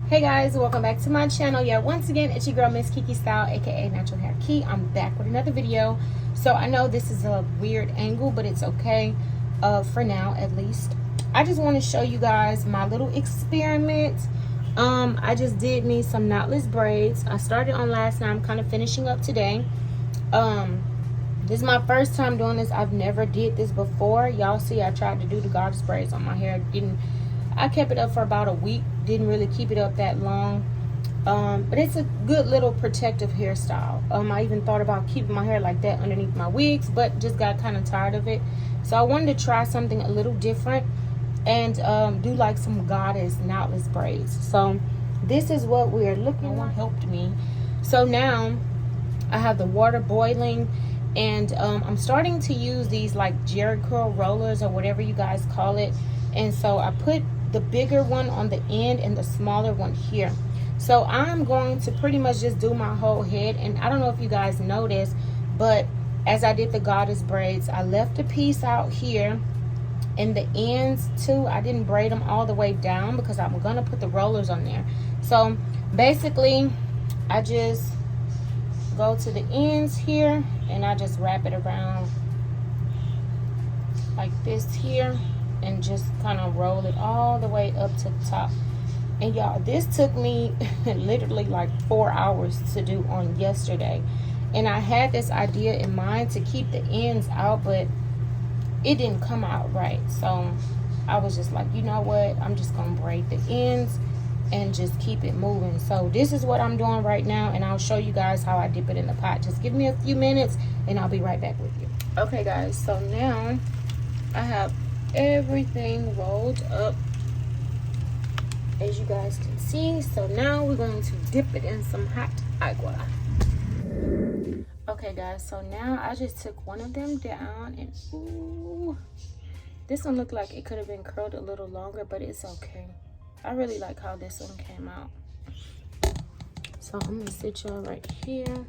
Hey guys, welcome back to my channel. Yeah, once again, it's your girl Miss Kiki Style, aka Natural Hair Key. I'm back with another video. So I know this is a weird angle, but it's okay for now, at least. I just want to show you guys my little experiment. I just did me some knotless braids. I started on last night. I'm kind of finishing up today. This is my first time doing this. I've never did this before. Y'all see, I tried to do the goddess braids on my hair. I kept it up for about a week. Didn't really keep it up that long. But it's a good little protective hairstyle. I even thought about keeping my hair like that underneath my wigs, but just got kind of tired of it. So I wanted to try something a little different and do like some goddess knotless braids. So this is what we're looking at. One helped me. So now I have the water boiling, and I'm starting to use these like Jerry curl rollers or whatever you guys call it. And so I put the bigger one on the end and the smaller one here. So I'm going to pretty much just do my whole head. And I don't know if you guys noticed, but as I did the goddess braids, I left a piece out here and the ends too. I didn't braid them all the way down because I'm gonna put the rollers on there. So basically I just go to the ends here and I just wrap it around like this here and just kind of roll it all the way up to the top. And y'all, this took me literally like 4 hours to do on yesterday. And I had this idea in mind to keep the ends out, but it didn't come out right. So I was just like, you know what, I'm just gonna braid the ends and just keep it moving. So this is what I'm doing right now, and I'll show you guys how I dip it in the pot. Just give me a few minutes and I'll be right back with you. Okay guys, so now I have everything rolled up, as you guys can see. So now we're going to dip it in some hot agua. Okay guys, so now I just took one of them down, and ooh, this one looked like it could have been curled a little longer, but it's okay. I really like how this one came out. So I'm gonna sit y'all right here.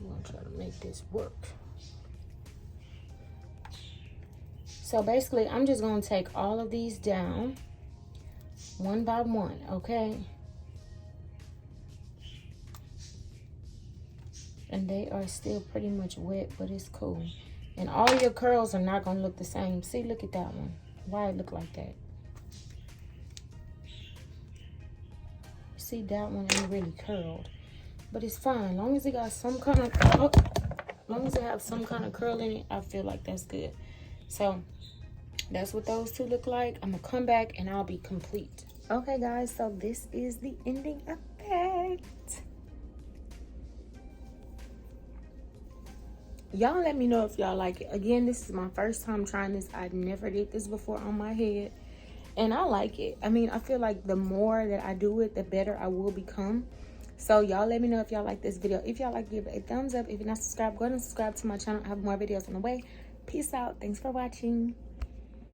I'm gonna try to make this work. So basically, I'm just gonna take all of these down one by one, okay? And they are still pretty much wet, but it's cool. And all your curls are not gonna look the same. See, look at that one. Why it look like that? See, that one ain't really curled, but it's fine. Long as it got some kind of, long as it have some kind of curl in it, I feel like that's good. So that's what those two look like. I'm gonna come back and I'll be complete. Okay guys, so this is the ending effect. Y'all let me know if y'all like it. Again, this is my first time trying this. I never did this before on my head, and I like it. I mean, I feel like the more that I do it, the better I will become. So y'all let me know if y'all like this video. If y'all like, give it a thumbs up. If you're not subscribed, go ahead and subscribe to my channel. I have more videos on the way. Peace out. Thanks for watching.